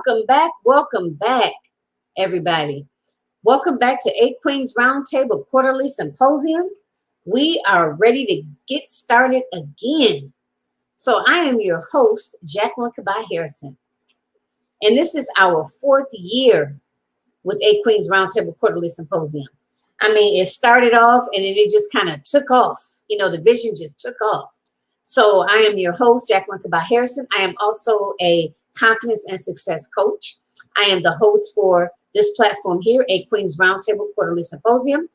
Welcome back, everybody. Welcome back to Eight Queens Roundtable Quarterly Symposium. We are ready to get started again. So I am your host, Jacqueline Kabai Harrison, and this is our fourth year with Eight Queens Roundtable Quarterly Symposium. I mean, it started off and then it just kind of took off. The vision just took off. So I am your host, Jacqueline Kabai Harrison. I am also a confidence and success coach. I am the host for this platform here, Eight Queens Roundtable Quarterly Symposium,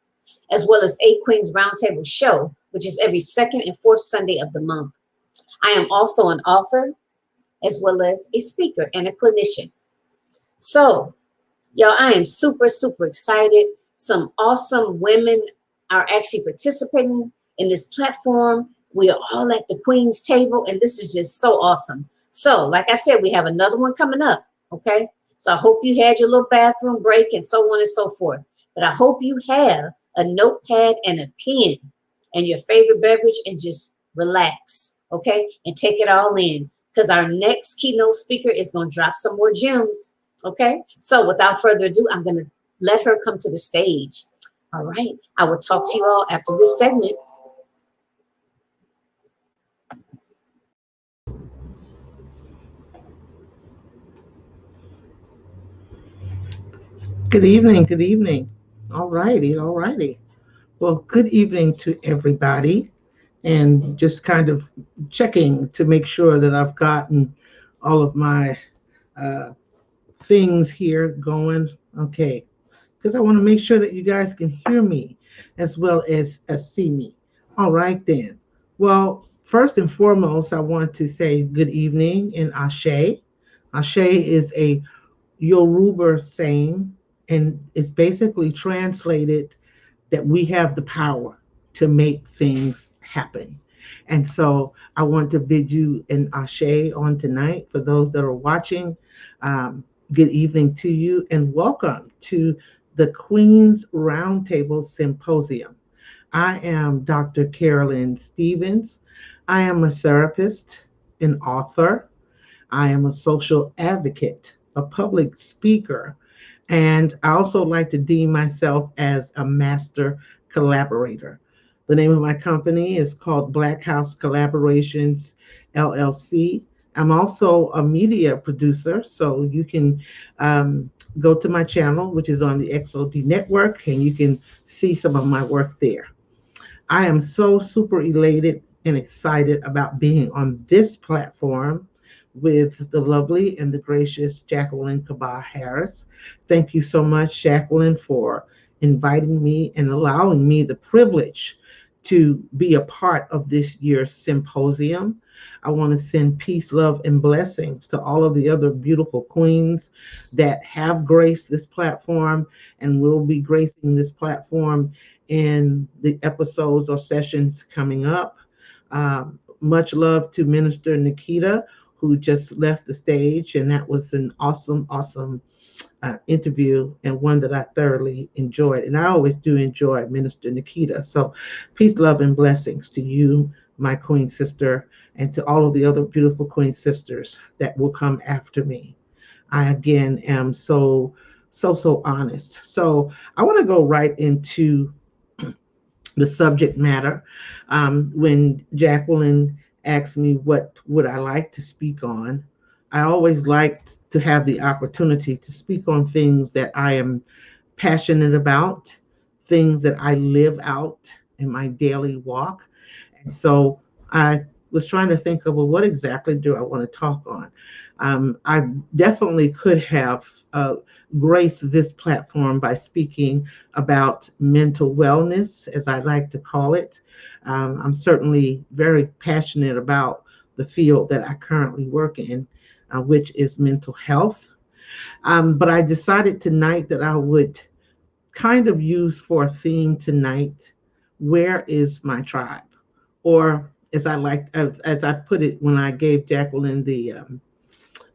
as well as Eight Queens Roundtable Show, which is every second and fourth Sunday of the month. I am also an author, as well as a speaker and a clinician. So, y'all, I am super, super excited. Some awesome women are actually participating in this platform. We are all at the Queen's table, and this is just so awesome. So, like I said, we have another one coming up, okay? So I hope you had your little bathroom break and so on and so forth. But I hope you have a notepad and a pen and your favorite beverage and just relax, okay? And take it all in, because our next keynote speaker is going to drop some more gems, okay? So without further ado, I'm going to let her come to the stage. All right. I will talk to you all after this segment. Good evening, good evening. All righty, all righty. Well, good evening to everybody, and just kind of checking to make sure that I've gotten all of my uh, things here going. Okay, because I want to make sure that you guys can hear me as well as see me. All right then. Well, first and foremost, I want to say good evening in Ashe. Ashe is a Yoruba saying, and it's basically translated that we have the power to make things happen. And so I want to bid you an ashe on tonight. For those that are watching, good evening to you and welcome to the Queen's Roundtable Symposium. I am Dr. Carolyn Stevens. I am a therapist, an author. I am a social advocate, a public speaker, and I also like to deem myself as a master collaborator. The name of my company is called BLACKHOUSE Collaborations LLC. I'm also a media producer, so you can go to my channel, which is on the XOD network, and you can see some of my work there. I am so super elated and excited about being on this platform with the lovely and the gracious Jacqueline Kabai Harris. Thank you so much, Jacqueline, for inviting me and allowing me the privilege to be a part of this year's symposium. I want to send peace, love, and blessings to all of the other beautiful queens that have graced this platform and will be gracing this platform in the episodes or sessions coming up. Much love to Minister Nikita, who just left the stage, and that was an awesome, awesome interview, and one that I thoroughly enjoyed. And I always do enjoy Minister Nikita. So peace, love, and blessings to you, my queen sister, and to all of the other beautiful queen sisters that will come after me. I again am so honest. So I want to go right into the subject matter. When Jacqueline asked me what would I like to speak on, I always liked to have the opportunity to speak on things that I am passionate about, things that I live out in my daily walk. And so I was trying to think of, well, what exactly do I want to talk on? I definitely could have graced this platform by speaking about mental wellness, as I like to call it. I'm certainly very passionate about the field that I currently work in, which is mental health. But I decided tonight that I would kind of use for a theme tonight, where is my tribe? Or as I put it when I gave Jacqueline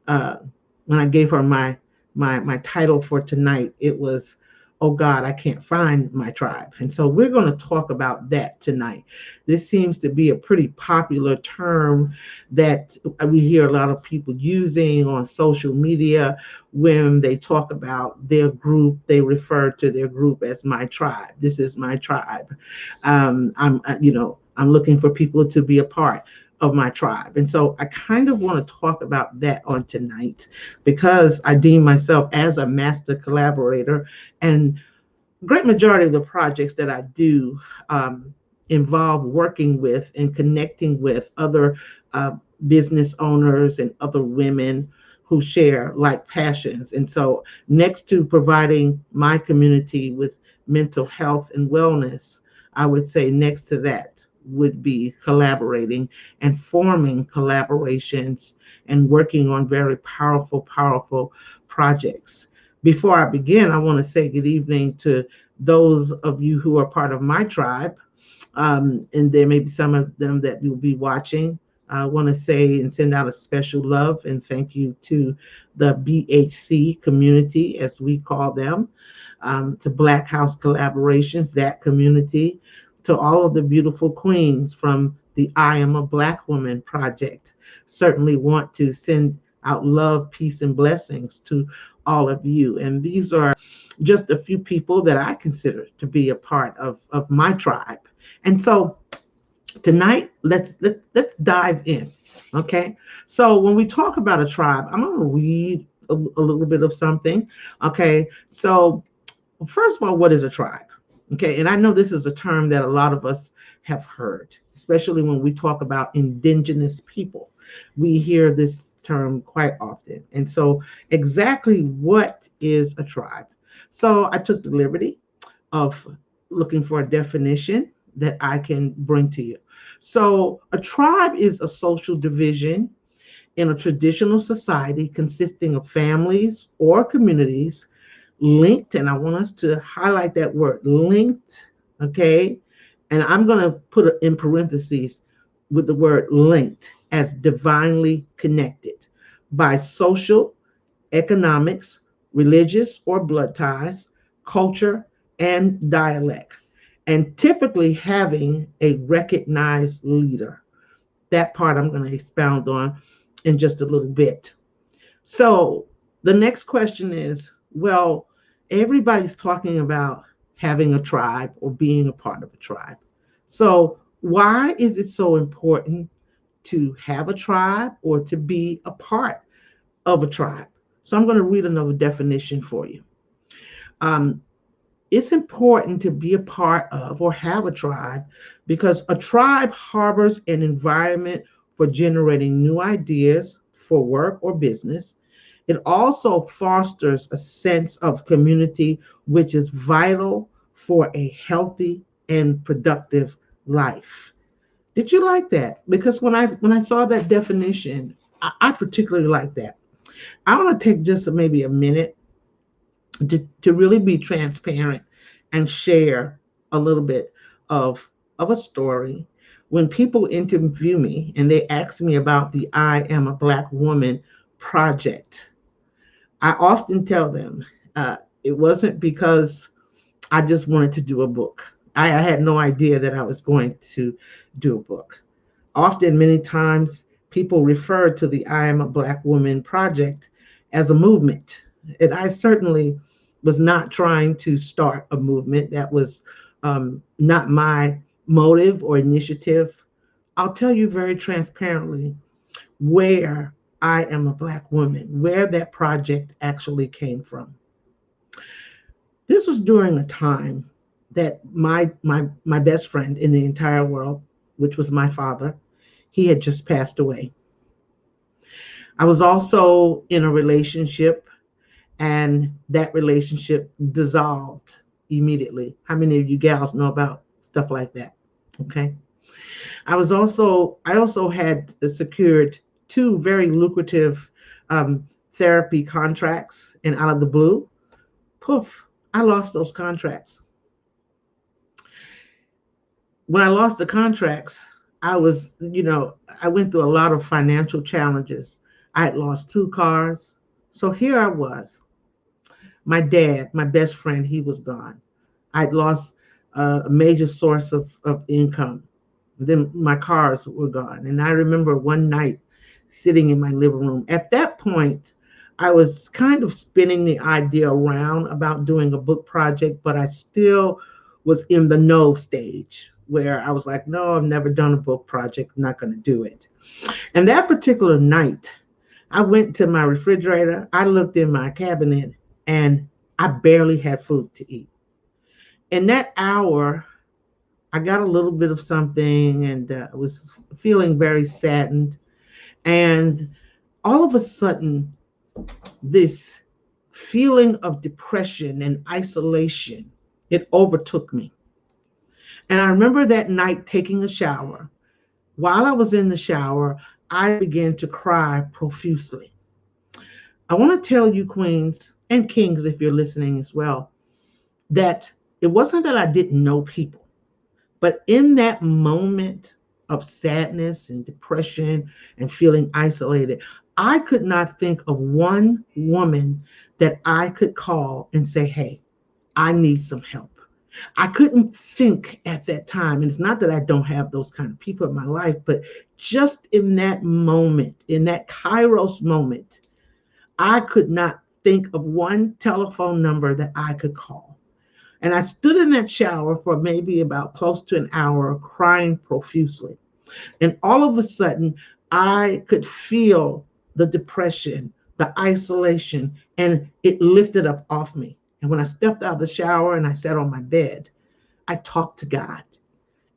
uh, when I gave her my title for tonight, it was, oh God, I can't find my tribe. And so we're going to talk about that tonight. This seems to be a pretty popular term that we hear a lot of people using on social media. When they talk about their group, they refer to their group as my tribe. This is my tribe. I'm looking for people to be a part of my tribe. And so I kind of want to talk about that on tonight because I deem myself as a master collaborator, and great majority of the projects that I do involve working with and connecting with other uh, business owners and other women who share like passions. And so next to providing my community with mental health and wellness, I would say next to that would be collaborating and forming collaborations and working on very powerful projects. Before I begin, I want to say good evening to those of you who are part of my tribe, and there may be some of them that you'll be watching. I want to say and send out a special love and thank you to the BHC community, as we call them, to Black House Collaborations, that community, to all of the beautiful queens from the I Am a Black Woman project. Certainly want to send out love, peace, and blessings to all of you. And these are just a few people that I consider to be a part of my tribe. And so tonight, let's dive in. Okay. So when we talk about a tribe, I'm going to read a little bit of something. Okay. So first of all, what is a tribe? Okay. And I know this is a term that a lot of us have heard, especially when we talk about indigenous people. We hear this term quite often. And so exactly what is a tribe? So I took the liberty of looking for a definition that I can bring to you. So a tribe is a social division in a traditional society consisting of families or communities linked, and I want us to highlight that word linked, okay? And I'm going to put it in parentheses with the word linked as divinely connected by social, economics, religious or blood ties, culture, and dialect, and typically having a recognized leader. That part I'm going to expound on in just a little bit. So the next question is, well, everybody's talking about having a tribe or being a part of a tribe. So why is it so important to have a tribe or to be a part of a tribe? So I'm going to read another definition for you. Um, it's important to be a part of or have a tribe because a tribe harbors an environment for generating new ideas for work or business. It also fosters a sense of community, which is vital for a healthy and productive life. Did you like that? Because when I saw that definition, I particularly like that. I want to take just maybe a minute to really be transparent and share a little bit of a story. When people interview me and they ask me about the I Am a Black Woman project, I often tell them it wasn't because I just wanted to do a book. I had no idea that I was going to do a book. Often, many times, people refer to the I Am a Black Woman project as a movement. And I certainly was not trying to start a movement. That was not my motive or initiative. I'll tell you very transparently where I Am a Black Woman, where that project actually came from. This was during a time that my best friend in the entire world, which was my father, he had just passed away. I was also in a relationship, and that relationship dissolved immediately. How many of you gals know about stuff like that? Okay. I also had secured two very lucrative therapy contracts, and out of the blue, poof, I lost those contracts. When I lost the contracts, I went through a lot of financial challenges. I had lost two cars. So here I was. My dad, my best friend, he was gone. I'd lost a major source of income. Then my cars were gone. And I remember one night sitting in my living room. At that point, I was kind of spinning the idea around about doing a book project, but I still was in the no stage where I was like, no, I've never done a book project. I'm not going to do it. And that particular night, I went to my refrigerator, I looked in my cabinet, and I barely had food to eat. In that hour, I got a little bit of something and was feeling very saddened. And all of a sudden, this feeling of depression and isolation, it overtook me. And I remember that night taking a shower. While I was in the shower, I began to cry profusely. I want to tell you, queens and kings, if you're listening as well, that it wasn't that I didn't know people, but in that moment of sadness and depression and feeling isolated, I could not think of one woman that I could call and say, hey, I need some help. I couldn't think at that time. And it's not that I don't have those kind of people in my life, but just in that moment, in that Kairos moment, I could not think of one telephone number that I could call. And I stood in that shower for maybe about close to an hour, crying profusely. And all of a sudden, I could feel the depression, the isolation, and it lifted up off me. And when I stepped out of the shower and I sat on my bed, I talked to God.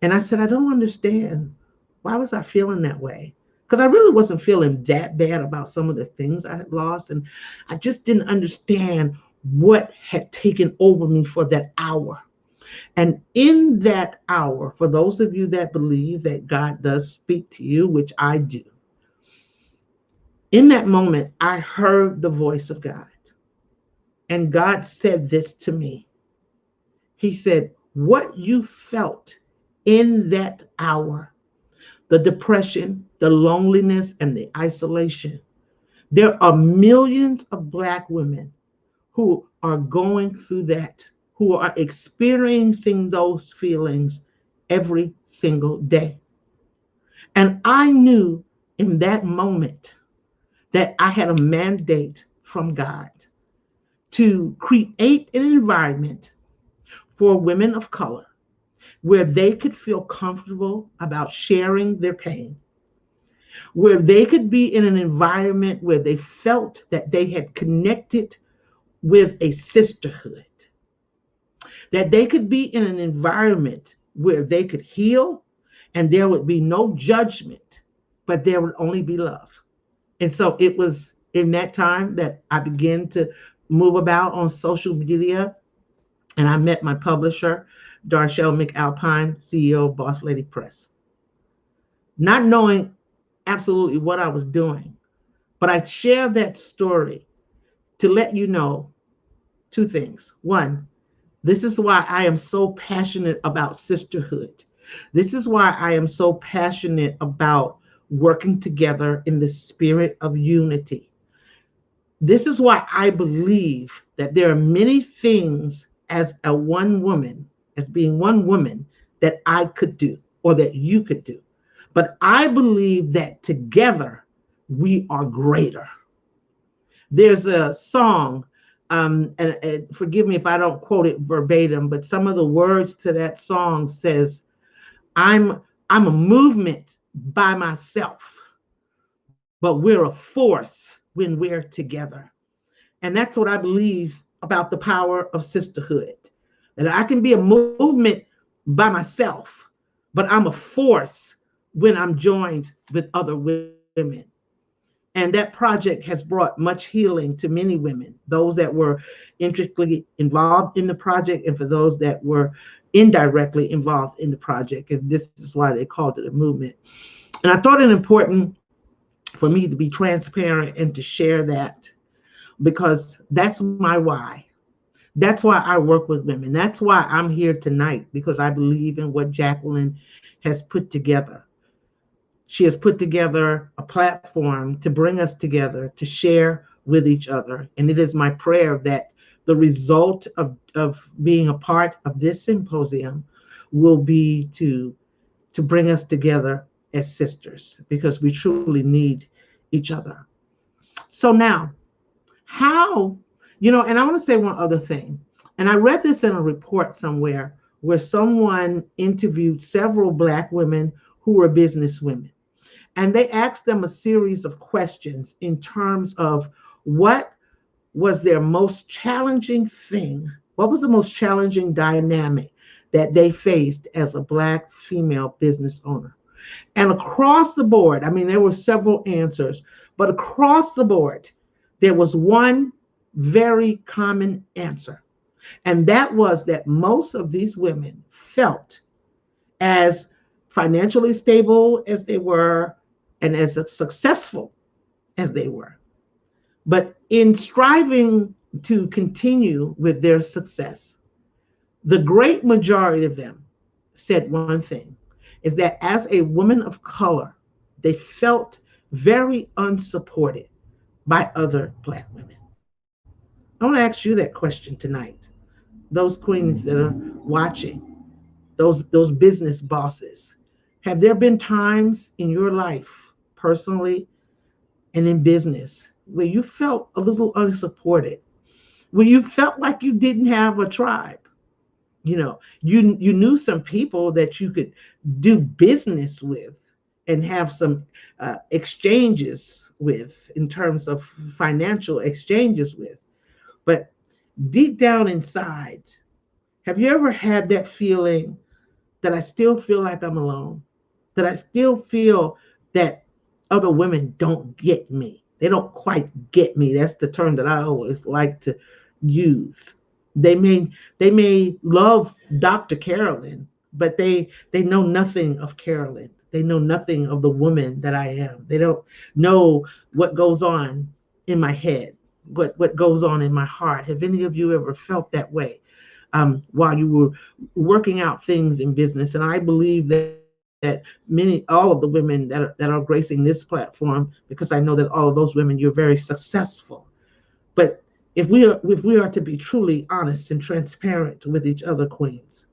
And I said, I don't understand. Why was I feeling that way? Because I really wasn't feeling that bad about some of the things I had lost. And I just didn't understand what had taken over me for that hour. And in that hour, for those of you that believe that God does speak to you, which I do, in that moment, I heard the voice of God. And God said this to me. He said, what you felt in that hour, the depression, the loneliness, and the isolation, there are millions of Black women who are going through that, who are experiencing those feelings every single day. And I knew in that moment that I had a mandate from God to create an environment for women of color where they could feel comfortable about sharing their pain, where they could be in an environment where they felt that they had connected with a sisterhood, that they could be in an environment where they could heal and there would be no judgment, but there would only be love. And so it was in that time that I began to move about on social media, and I met my publisher, Darshelle McAlpine, CEO of Boss Lady Press. Not knowing absolutely what I was doing, but I share that story to let you know two things. One, this is why I am so passionate about sisterhood. This is why I am so passionate about working together in the spirit of unity. This is why I believe that there are many things as a one woman, as being one woman, that I could do or that you could do. But I believe that together we are greater. There's a song, and forgive me if I don't quote it verbatim, but some of the words to that song says, I'm a movement by myself, but we're a force when we're together. And that's what I believe about the power of sisterhood, that I can be a movement by myself, but I'm a force when I'm joined with other women. And that project has brought much healing to many women, those that were intricately involved in the project and for those that were indirectly involved in the project. And this is why they called it a movement. And I thought it important for me to be transparent and to share that, because that's my why. That's why I work with women. That's why I'm here tonight, because I believe in what Jacqueline has put together. She has put together a platform to bring us together, to share with each other. And it is my prayer that the result of being a part of this symposium will be to bring us together as sisters because we truly need each other. So now, how, and I want to say one other thing. And I read this in a report somewhere where someone interviewed several Black women who were businesswomen. And they asked them a series of questions in terms of what was their most challenging thing, what was the most challenging dynamic that they faced as a Black female business owner. And across the board, I mean, there were several answers, but across the board, there was one very common answer. And that was that most of these women felt as financially stable as they were and as successful as they were. But in striving to continue with their success, the great majority of them said one thing is that as a woman of color, they felt very unsupported by other Black women. I want to ask you that question tonight. Those queens that are watching, those business bosses, have there been times in your life, personally and in business, where you felt a little unsupported, where you felt like you didn't have a tribe? You knew some people that you could do business with and have some exchanges with in terms of financial exchanges with, but deep down inside, have you ever had that feeling that I still feel like I'm alone, that I still feel that other women don't get me? They don't quite get me. That's the term that I always like to use. They may love Dr. Carolyn, but they know nothing of Carolyn. They know nothing of the woman that I am. They don't know what goes on in my head, what goes on in my heart. Have any of you ever felt that way while you were working out things in business? And I believe that all of the women that are gracing this platform, because I know that all of those women, you're very successful. But if we are to be truly honest and transparent with each other, queens,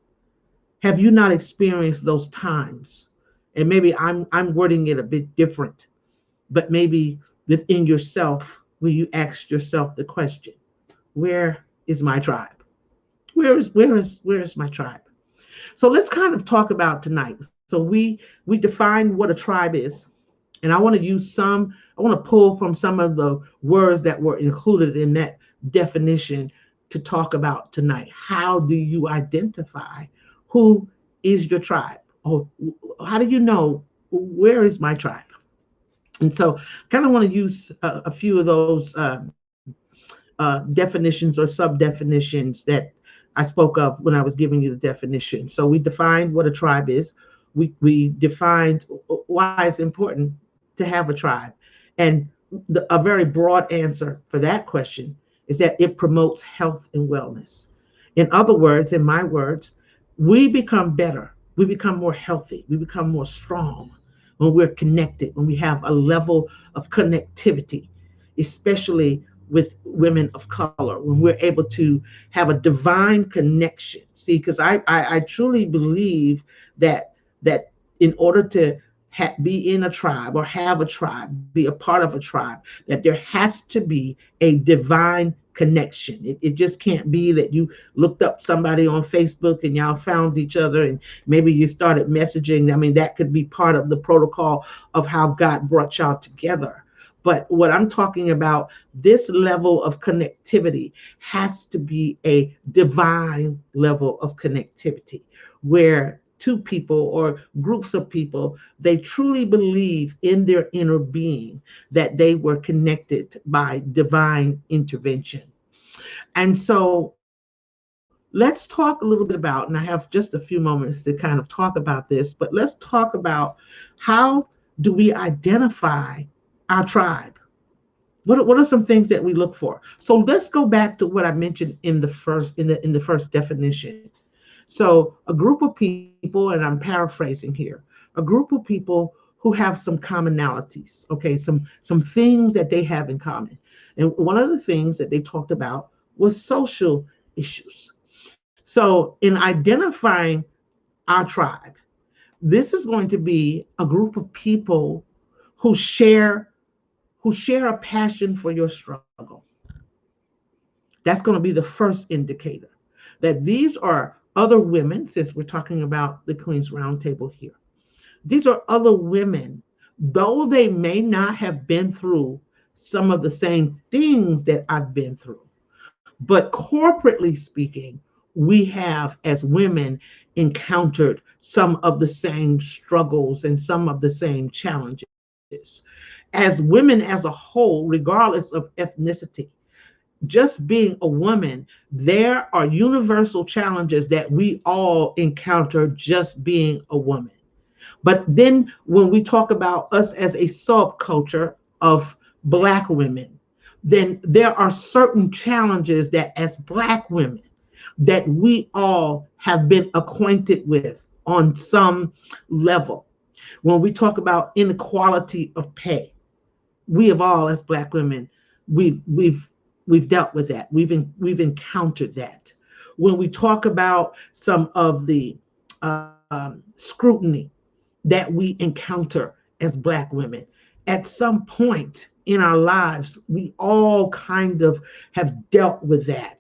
have you not experienced those times? And maybe I'm wording it a bit different, but maybe within yourself, will you ask yourself the question, where is my tribe? Where is my tribe? So let's kind of talk about tonight. So we defined what a tribe is, and I want to pull from some of the words that were included in that definition to talk about tonight. How do you identify who is your tribe? Or how do you know where is my tribe? And so kind of want to use a few of those definitions or sub-definitions that I spoke of when I was giving you the definition. So we defined what a tribe is. We defined why it's important to have a tribe. And a very broad answer for that question is that it promotes health and wellness. In other words, in my words, we become better. We become more healthy. We become more strong when we're connected, when we have a level of connectivity, especially with women of color, when we're able to have a divine connection. See, because I truly believe that in order to be in a tribe or have a tribe, be a part of a tribe, that there has to be a divine connection. It just can't be that you looked up somebody on Facebook and y'all found each other and maybe you started messaging. I mean, that could be part of the protocol of how God brought y'all together. But what I'm talking about, this level of connectivity has to be a divine level of connectivity where two people or groups of people, they truly believe in their inner being that they were connected by divine intervention. And so let's talk a little bit about, and I have just a few moments to kind of talk about this, but let's talk about how do we identify our tribe? What are some things that we look for? So let's go back to what I mentioned in the first definition. So a group of people, and I'm paraphrasing here, a group of people who have some commonalities, okay, some things that they have in common. And one of the things that they talked about was social issues. So in identifying our tribe, this is going to be a group of people who share a passion for your struggle. That's going to be the first indicator that these are other women, since we're talking about the Queen's Roundtable here. These are other women, though they may not have been through some of the same things that I've been through. But corporately speaking, we have, as women, encountered some of the same struggles and some of the same challenges. As women as a whole, regardless of ethnicity, just being a woman, there are universal challenges that we all encounter just being a woman. But then when we talk about us as a subculture of Black women, then there are certain challenges that as Black women that we all have been acquainted with on some level. When we talk about inequality of pay, we have all as Black women, we've dealt with that. We've encountered that. When we talk about some of the scrutiny that we encounter as Black women, at some point in our lives, we all kind of have dealt with that,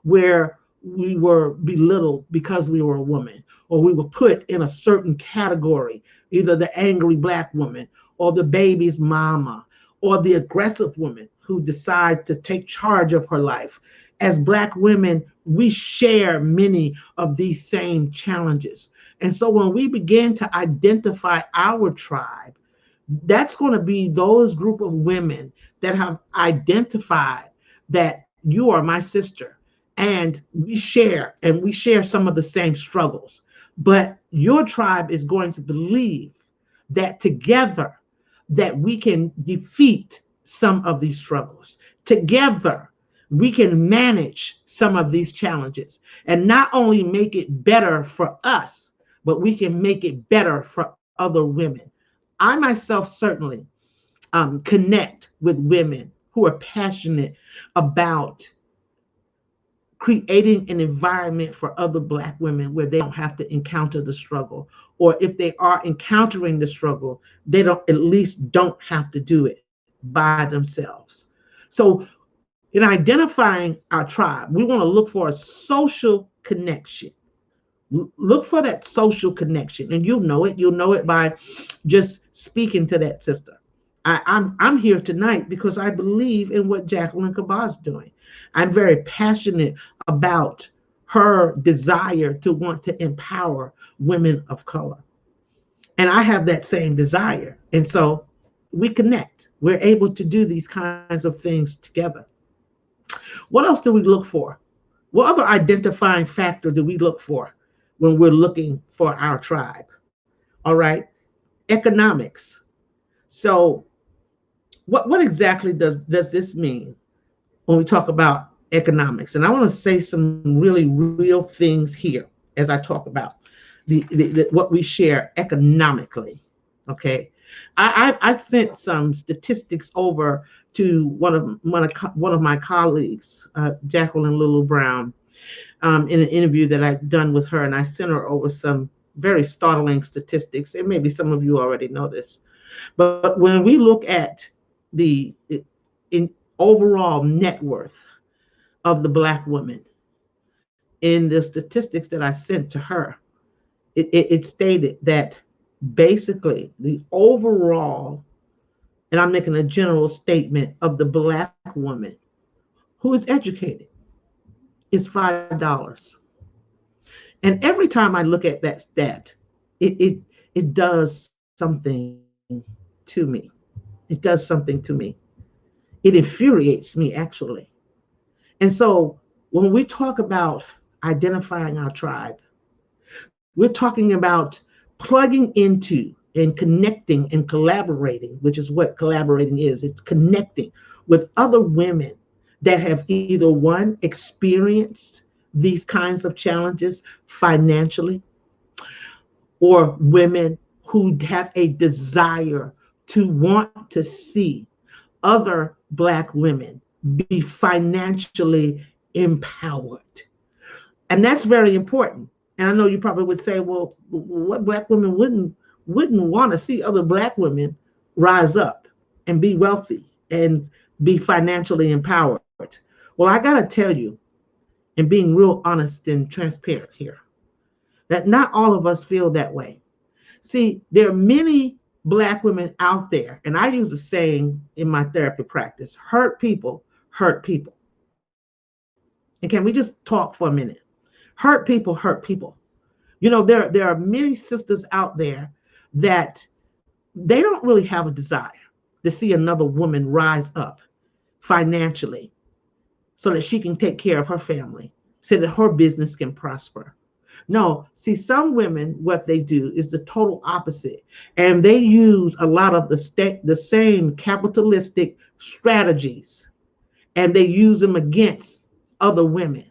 where we were belittled because we were a woman, or we were put in a certain category, either the angry Black woman, or the baby's mama, or the aggressive woman who decides to take charge of her life. As Black women, we share many of these same challenges. And so when we begin to identify our tribe, that's going to be those group of women that have identified that you are my sister, and we share some of the same struggles. But your tribe is going to believe that together that we can defeat some of these struggles. Together, we can manage some of these challenges and not only make it better for us, but we can make it better for other women. I myself certainly connect with women who are passionate about creating an environment for other Black women where they don't have to encounter the struggle, or if they are encountering the struggle, they don't at least don't have to do it by themselves. So in identifying our tribe, we want to look for a social connection. Look for that social connection, and you'll know it by just speaking to that sister. I'm here tonight because I believe in what Jacqueline Kabah is doing. I'm very passionate about her desire to want to empower women of color. And I have that same desire. And so we connect. We're able to do these kinds of things together. What else do we look for? What other identifying factor do we look for when we're looking for our tribe? All right, economics. So what exactly does this mean when we talk about economics? And I want to say some really real things here as I talk about what we share economically. Okay, I sent some statistics over to one of my colleagues, Jacqueline Lulu Brown, in an interview that I'd done with her, and I sent her over some very startling statistics. And maybe some of you already know this, but when we look at the in overall net worth of the Black woman in the statistics that I sent to her, it stated that basically the overall, and I'm making a general statement, of the Black woman who is educated is $5. And every time I look at that stat, it does something to me. It does something to me. It infuriates me, actually. And so when we talk about identifying our tribe, we're talking about plugging into and connecting and collaborating, which is what collaborating is. It's connecting with other women that have either one, experienced these kinds of challenges financially, or women who have a desire to want to see other Black women be financially empowered. And that's very important. And I know you probably would say, well, what black women wouldn't want to see other black women rise up and be wealthy and be financially empowered? Well, I got to tell you, and being real honest and transparent here, that not all of us feel that way. See, there are many black women out there, and I use a saying in my therapy practice: hurt people hurt people. And can we just talk for a minute? Hurt people hurt people. You know, there are many sisters out there that they don't really have a desire to see another woman rise up financially so that she can take care of her family, so that her business can prosper. No, see, some women, what they do is the total opposite. And they use a lot of the same capitalistic strategies, and they use them against other women.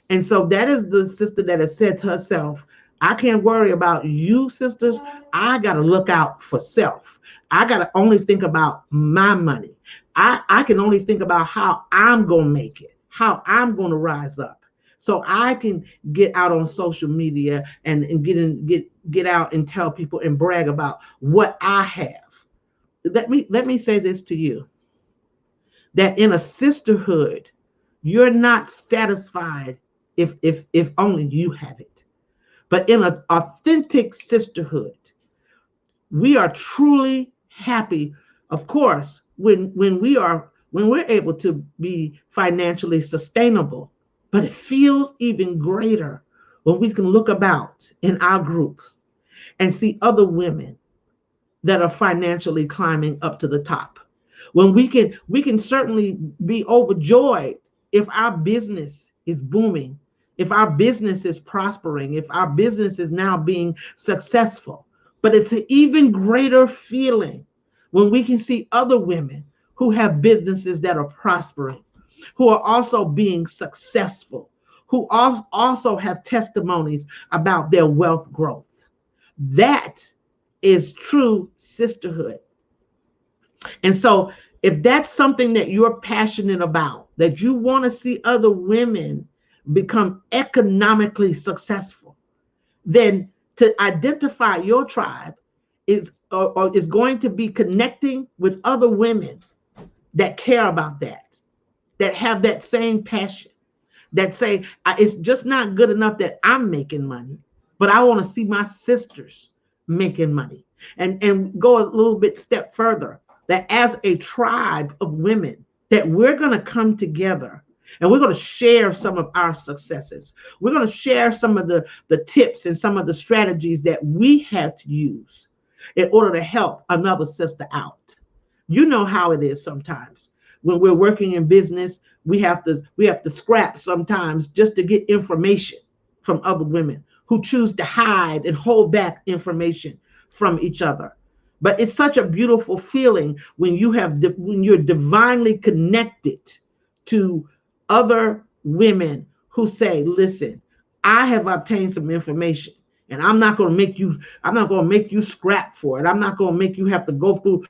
And so that is the sister that has said to herself, I can't worry about you, sisters. I got to look out for self. I got to only think about my money. I can only think about how I'm going to make it, how I'm going to rise up. So I can get out on social media and get out and tell people and brag about what I have. Let me say this to you, that in a sisterhood, you're not satisfied if only you have it. But in an authentic sisterhood, we are truly happy, of course, when we're able to be financially sustainable. But it feels even greater when we can look about in our groups and see other women that are financially climbing up to the top. When we can certainly be overjoyed if our business is booming, if our business is prospering, if our business is now being successful. But it's an even greater feeling when we can see other women who have businesses that are prospering, who are also being successful, who also have testimonies about their wealth growth. That is true sisterhood. And so if that's something that you're passionate about, that you want to see other women become economically successful, then to identify your tribe is going to be connecting with other women that care about that have that same passion, that say, it's just not good enough that I'm making money, but I want to see my sisters making money. And go a little bit step further, that as a tribe of women, that we're going to come together and we're going to share some of our successes. We're going to share some of the tips and some of the strategies that we had to use in order to help another sister out. You know how it is sometimes. When we're working in business, we have to scrap sometimes just to get information from other women who choose to hide and hold back information from each other. But it's such a beautiful feeling when you're divinely connected to other women who say, listen, I have obtained some information, and I'm not going to make you scrap for it. I'm not going to make you have to go through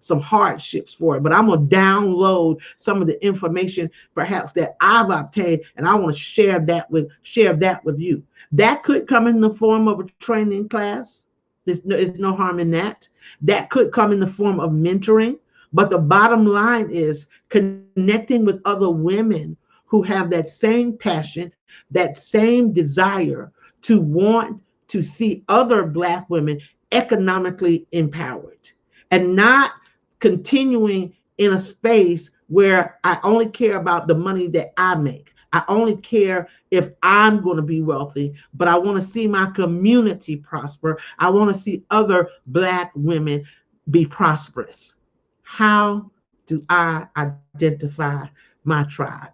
some hardships for it, but I'm going to download some of the information perhaps that I've obtained, and I want to share that with you. That could come in the form of a training class. There's no harm in that. That could come in the form of mentoring. But the bottom line is connecting with other women who have that same passion, that same desire to want to see other Black women economically empowered, and not continuing in a space where I only care about the money that I make. I only care if I'm going to be wealthy, but I want to see my community prosper. I want to see other Black women be prosperous. How do I identify my tribe?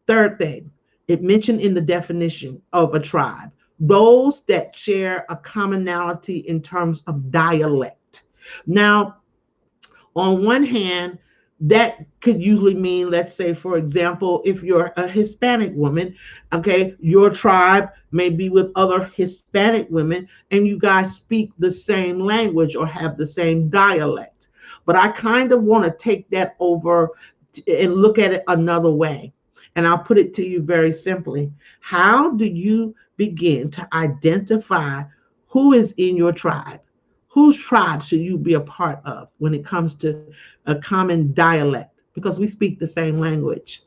Third thing, it mentioned in the definition of a tribe, those that share a commonality in terms of dialect. Now, on one hand, that could usually mean, let's say, for example, if you're a Hispanic woman, okay, your tribe may be with other Hispanic women and you guys speak the same language or have the same dialect. But I kind of want to take that over and look at it another way. And I'll put it to you very simply. How do you begin to identify who is in your tribe? Whose tribe should you be a part of when it comes to a common dialect? Because we speak the same language.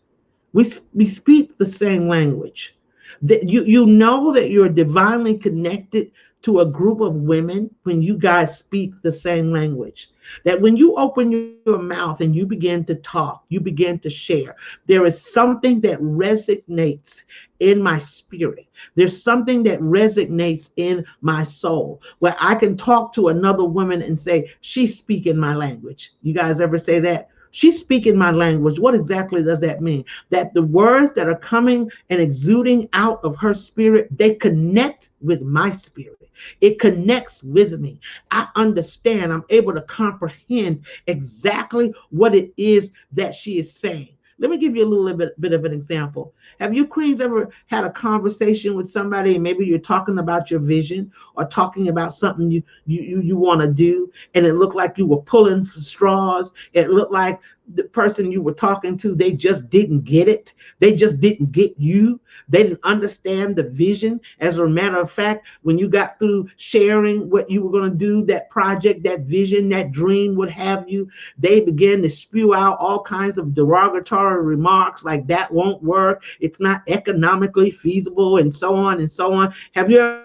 We speak the same language. That you know that you're divinely connected to a group of women when you guys speak the same language. That when you open your mouth and you begin to talk, you begin to share, there is something that resonates in my spirit. There's something that resonates in my soul where I can talk to another woman and say, she's speaking my language. You guys ever say that? She's speaking my language. What exactly does that mean? That the words that are coming and exuding out of her spirit, they connect with my spirit. It connects with me. I understand. I'm able to comprehend exactly what it is that she is saying. Let me give you a little bit of an example. Have you queens ever had a conversation with somebody and maybe you're talking about your vision or talking about something you want to do, and it looked like you were pulling for straws? It looked like the person you were talking to, they just didn't get it. They just didn't get you. They didn't understand the vision. As a matter of fact, when you got through sharing what you were going to do, that project, that vision, that dream, what have you, they began to spew out all kinds of derogatory remarks like that won't work. It's not economically feasible and so on and so on. Have you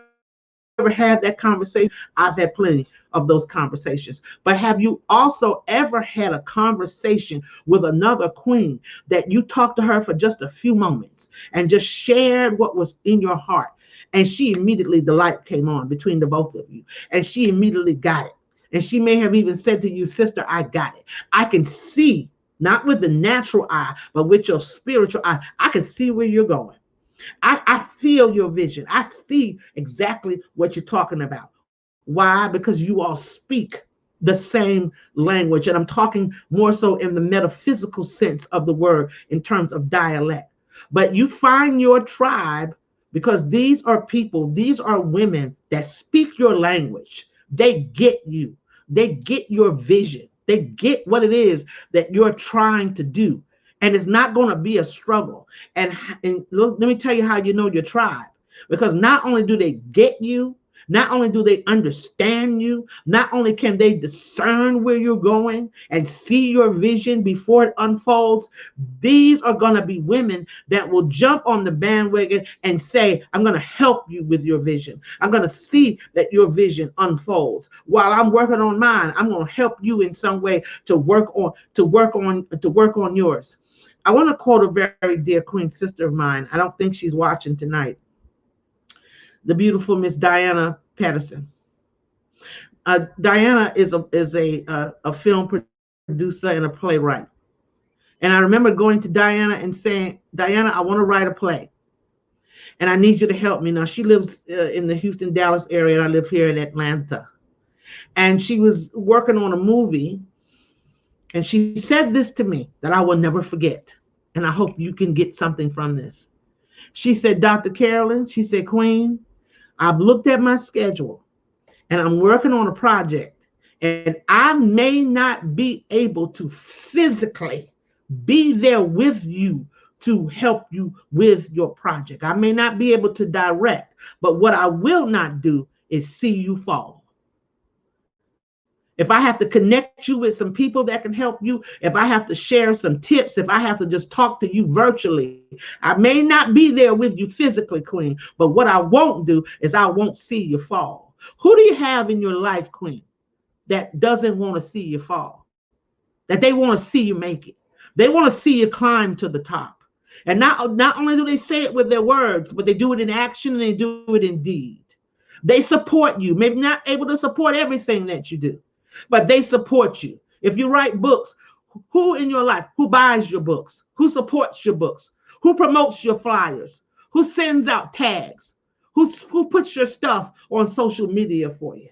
ever had that conversation? I've had plenty of those conversations. But have you also ever had a conversation with another queen that you talked to her for just a few moments and just shared what was in your heart? And she immediately, the light came on between the both of you, and she immediately got it. And she may have even said to you, sister, I got it. I can see, not with the natural eye, but with your spiritual eye. I can see where you're going. I feel your vision. I see exactly what you're talking about. Why? Because you all speak the same language. And I'm talking more so in the metaphysical sense of the word in terms of dialect. But you find your tribe because these are people, these are women that speak your language. They get you, they get your vision, they get what it is that you're trying to do. And it's not going to be a struggle. And look, let me tell you how you know your tribe. Because not only do they get you, not only do they understand you, not only can they discern where you're going and see your vision before it unfolds, these are going to be women that will jump on the bandwagon and say, I'm going to help you with your vision. I'm going to see that your vision unfolds. While I'm working on mine, I'm going to help you in some way to work on yours. I want to quote a very dear queen sister of mine. I don't think she's watching tonight. The beautiful Miss Diana Patterson. Diana is a film producer and a playwright. And I remember going to Diana and saying, Diana, I want to write a play. And I need you to help me. Now, she lives in the Houston, Dallas area, and I live here in Atlanta. And she was working on a movie. And she said this to me that I will never forget. And I hope you can get something from this. She said, Dr. Carolyn, she said, Queen, I've looked at my schedule and I'm working on a project, and I may not be able to physically be there with you to help you with your project. I may not be able to direct, but what I will not do is see you fall. If I have to connect you with some people that can help you, if I have to share some tips, if I have to just talk to you virtually, I may not be there with you physically, Queen, but what I won't do is I won't see you fall. Who do you have in your life, Queen, that doesn't want to see you fall? That they want to see you make it. They want to see you climb to the top. And not only do they say it with their words, but they do it in action and they do it in deed. They support you, maybe not able to support everything that you do, but they support you. If you write books, who in your life, who buys your books, who supports your books, who promotes your flyers, who sends out tags, who puts your stuff on social media for you?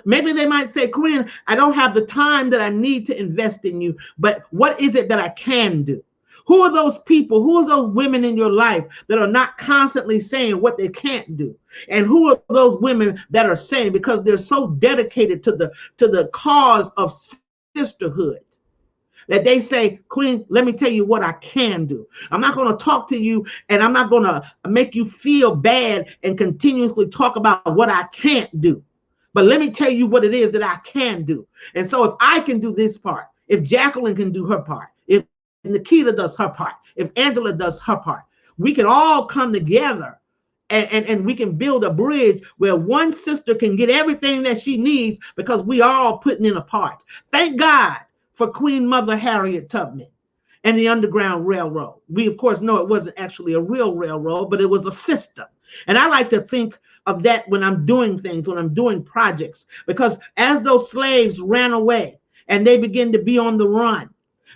Maybe they might say, Queen, I don't have the time that I need to invest in you, but what is it that I can do? Who are those people? Who are those women in your life that are not constantly saying what they can't do? And who are those women that are saying, because they're so dedicated to the cause of sisterhood, that they say, Queen, let me tell you what I can do. I'm not going to talk to you and I'm not going to make you feel bad and continuously talk about what I can't do. But let me tell you what it is that I can do. And so if I can do this part, if Jacqueline can do her part, if Nikita does her part, if Angela does her part, we can all come together and we can build a bridge where one sister can get everything that she needs because we all putting in a part. Thank God for Queen Mother Harriet Tubman and the Underground Railroad. We, of course, know it wasn't actually a real railroad, but it was a system. And I like to think of that when I'm doing things, when I'm doing projects, because as those slaves ran away and they began to be on the run,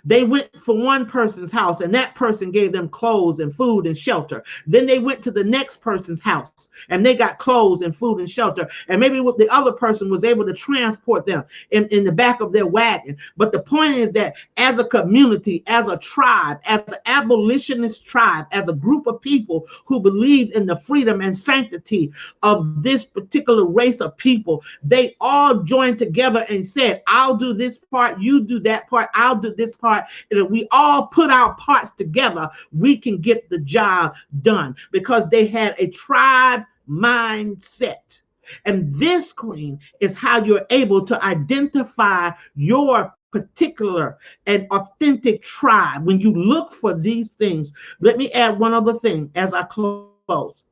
they went for one person's house and that person gave them clothes and food and shelter. Then they went to the next person's house and they got clothes and food and shelter. And maybe the other person was able to transport them in the back of their wagon. But the point is that as a community, as a tribe, as an abolitionist tribe, as a group of people who believed in the freedom and sanctity of this particular race of people, they all joined together and said, I'll do this part, you do that part, I'll do this part. And if we all put our parts together, we can get the job done because they had a tribe mindset. And this, Queen, is how you're able to identify your particular and authentic tribe. When you look for these things, let me add one other thing as I close.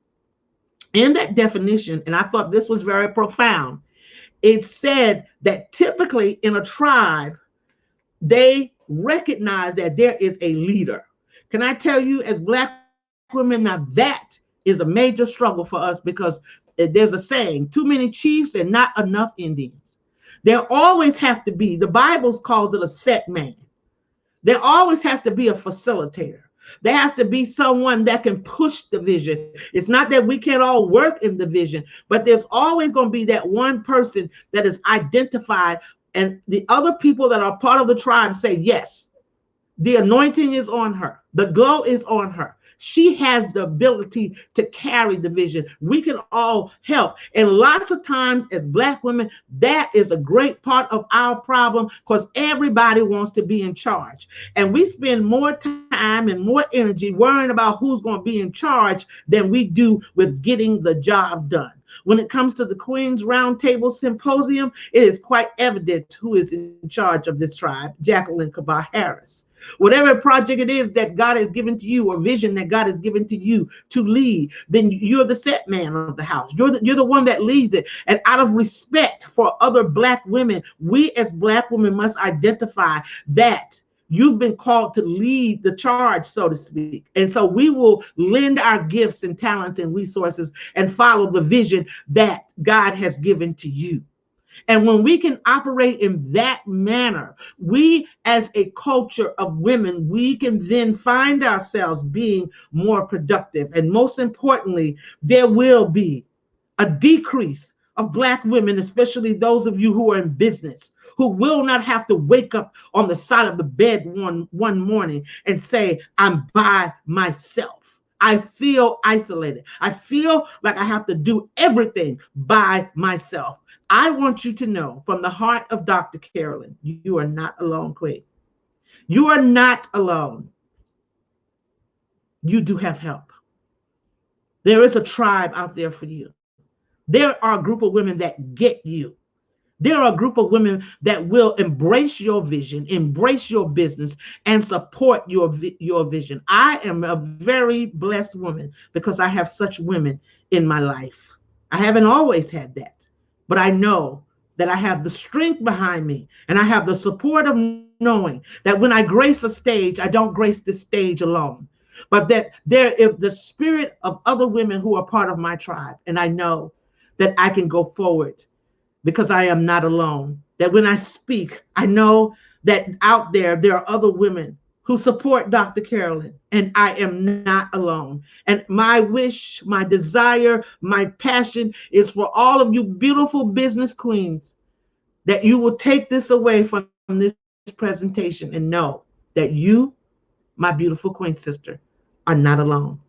In that definition, and I thought this was very profound, it said that typically in a tribe, they recognize that there is a leader. Can I tell you, as Black women, now that is a major struggle for us because there's a saying, too many chiefs and not enough Indians. There always has to be, the Bible calls it a set man. There always has to be a facilitator. There has to be someone that can push the vision. It's not that we can't all work in the vision, but there's always going to be that one person that is identified, and the other people that are part of the tribe say, yes, the anointing is on her. The glow is on her. She has the ability to carry the vision. We can all help. And lots of times as Black women, that is a great part of our problem because everybody wants to be in charge. And we spend more time and more energy worrying about who's going to be in charge than we do with getting the job done. When it comes to the Queen's Roundtable Symposium, it is quite evident who is in charge of this tribe, Jacqueline Kabah Harris. Whatever project it is that God has given to you or vision that God has given to you to lead, then you're the set man of the house. You're the one that leads it. And out of respect for other Black women, we as Black women must identify that you've been called to lead the charge, so to speak. And so we will lend our gifts and talents and resources and follow the vision that God has given to you. And when we can operate in that manner, we as a culture of women, we can then find ourselves being more productive. And most importantly, there will be a decrease of Black women, especially those of you who are in business, who will not have to wake up on the side of the bed one morning and say, I'm by myself. I feel isolated. I feel like I have to do everything by myself. I want you to know from the heart of Dr. Carolyn, you are not alone, Queen. You are not alone. You do have help. There is a tribe out there for you. There are a group of women that get you. There are a group of women that will embrace your vision, embrace your business, and support your vision. I am a very blessed woman because I have such women in my life. I haven't always had that, but I know that I have the strength behind me and I have the support of knowing that when I grace a stage, I don't grace this stage alone, but that there is the spirit of other women who are part of my tribe. And I know that I can go forward because I am not alone. That when I speak, I know that out there are other women who support Dr. Carolyn, and I am not alone. And my wish, my desire, my passion is for all of you beautiful business queens that you will take this away from this presentation and know that you, my beautiful queen sister, are not alone.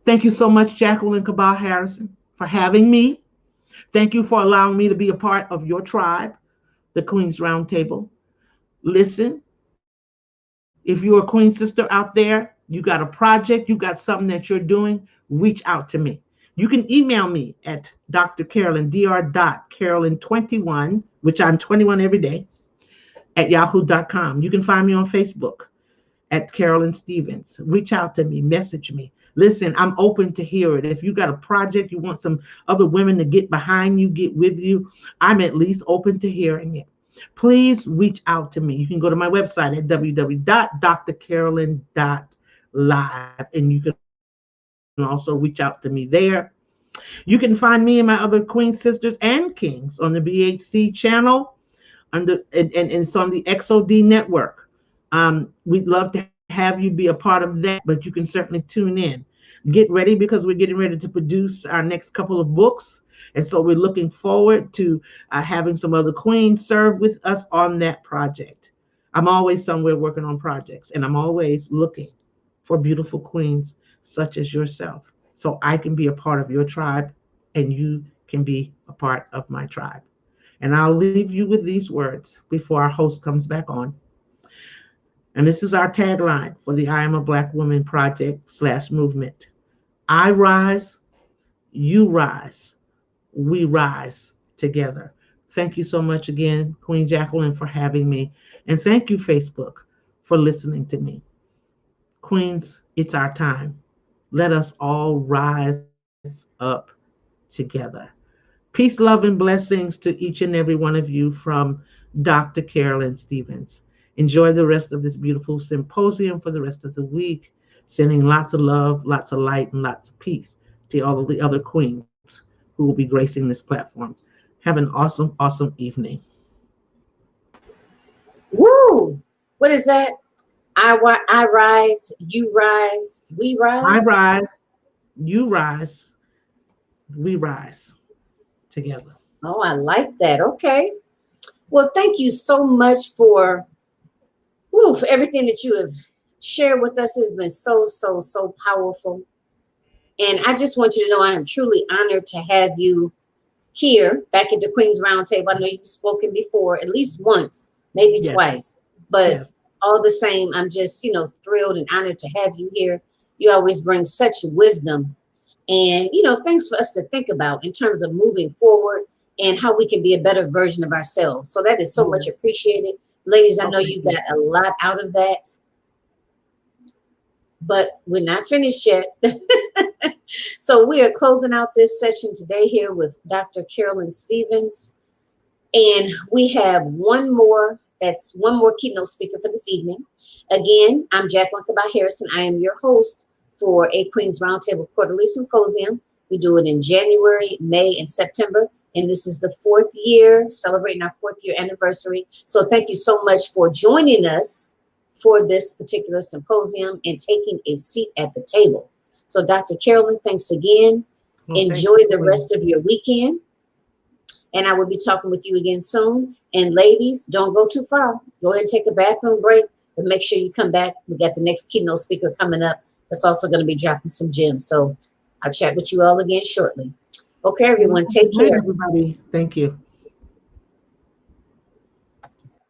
Thank you so much, Jacqueline Kabah Harrison, for having me. Thank you for allowing me to be a part of your tribe, the Queen's Roundtable. Listen, If you're a Queen sister out there, you got a project, you got something that you're doing, reach out to me. You can email me at Dr. Carolyn, dr.carolyn21, which I'm 21 every day, at yahoo.com. You can find me on Facebook at Carolyn Stevens. Reach out to me, message me. Listen, I'm open to hear it. If you got a project, you want some other women to get behind you, get with you, I'm at least open to hearing it. Please reach out to me. You can go to my website at www.drcarolyn.live, and you can also reach out to me there. You can find me and my other Queen sisters and kings on the BHC channel and it's on the XOD network. We'd love to have you be a part of that, but you can certainly tune in. Get ready because we're getting ready to produce our next couple of books. And so we're looking forward to having some other queens serve with us on that project. I'm always somewhere working on projects, and I'm always looking for beautiful queens such as yourself so I can be a part of your tribe and you can be a part of my tribe. And I'll leave you with these words before our host comes back on. And this is our tagline for the I Am a Black Woman project / movement. I rise, you rise, we rise together. Thank you so much again, Queen Jacqueline, for having me. And thank you, Facebook, for listening to me. Queens, it's our time. Let us all rise up together. Peace, love, and blessings to each and every one of you from Dr. Carolyn Stevens. Enjoy the rest of this beautiful symposium for the rest of the week. Sending lots of love, lots of light, and lots of peace to all of the other queens who will be gracing this platform. Have an awesome, awesome evening. Woo! What is that? I rise, you rise, we I rise. rise, you rise, we rise together. Oh, I like that. Okay. Well, thank you so much for everything that you have shared with us. Has been so, so, so powerful. And I just want you to know I am truly honored to have you here back at the Queen's Roundtable. I know you've spoken before at least once, maybe Yes, twice, but yes. all the same, I'm just, thrilled and honored to have you here. You always bring such wisdom and, things for us to think about in terms of moving forward and how we can be a better version of ourselves. So that is so much Yes. appreciated. Ladies, I Oh, know thank you you. got a lot out of that, but we're not finished yet. So we are closing out this session today here with Dr. Carolyn Stevens. And we have one more keynote speaker for this evening. Again, I'm Jacqueline Kabah Harrison. I am your host for A Queen's Roundtable Quarterly Symposium. We do it in January, May, and September. And this is the fourth year, celebrating our 4th year anniversary. So thank you so much for joining us for this particular symposium and taking a seat at the table. So Dr. Carolyn, thanks again. Oh, thank Enjoy you, the Queen. rest of your weekend. And I will be talking with you again soon. And ladies, don't go too far. Go ahead and take a bathroom break, but make sure you come back. We got the next keynote speaker coming up that's also going to be dropping some gems. So I'll chat with you all again shortly. Okay, everyone, take Good night, care. everybody. Thank you.